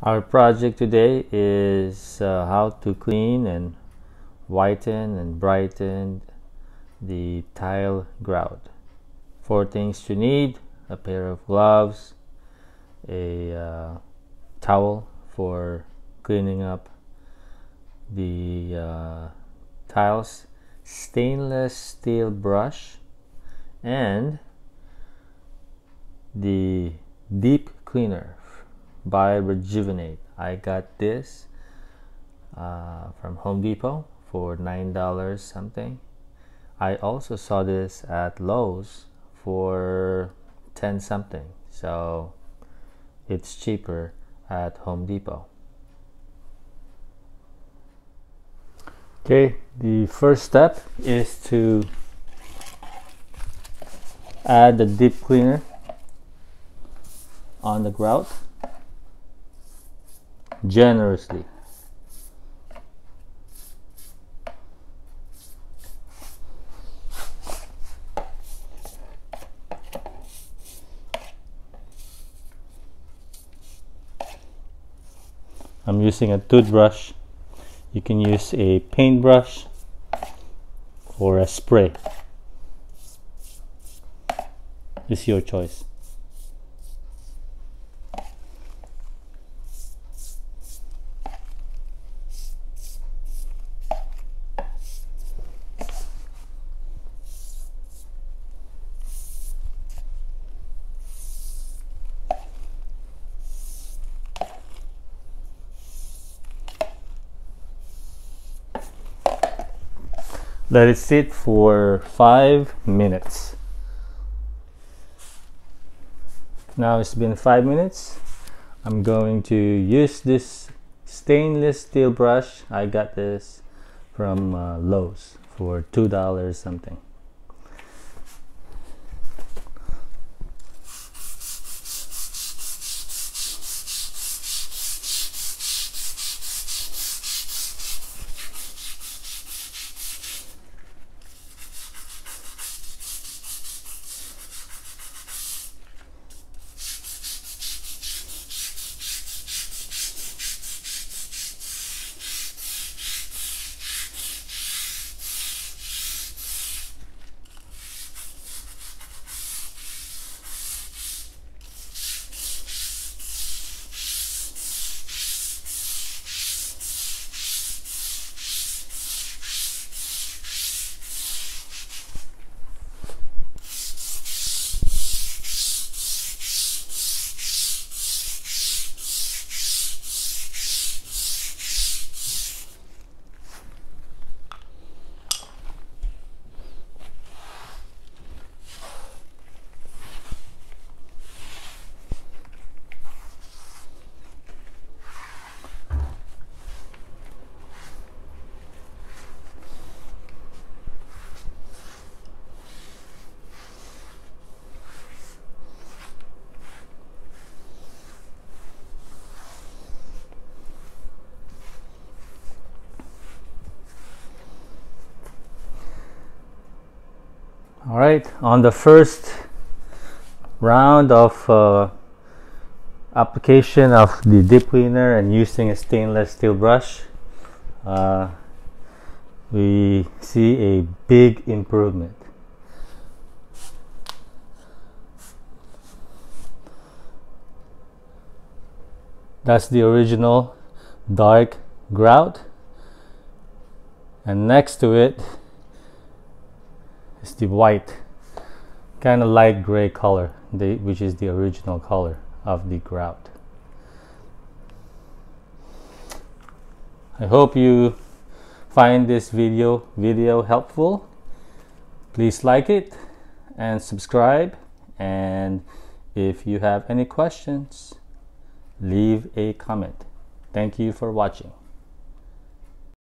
Our project today is how to clean and whiten and brighten the tile grout. 4 things you need: a pair of gloves, a towel for cleaning up the tiles, stainless steel brush, and the deep cleaner by Rejuvenate. I got this from Home Depot for $9 something. I also saw this at Lowe's for 10 something, so it's cheaper at Home Depot. Okay, the first step is to add the deep cleaner on the grout generously. I'm using a toothbrush. You can use a paintbrush or a spray. It's your choice. Let it sit for 5 minutes. Now it's been 5 minutes. I'm going to use this stainless steel brush. I got this from Lowe's for $2 something. All right, on the first round of application of the deep cleaner and using a stainless steel brush, we see a big improvement. That's the original dark grout, and next to it is the white, kind of light gray color, which is the original color of the grout. I hope you find this video helpful. Please like it and subscribe, and if you have any questions, leave a comment. Thank you for watching.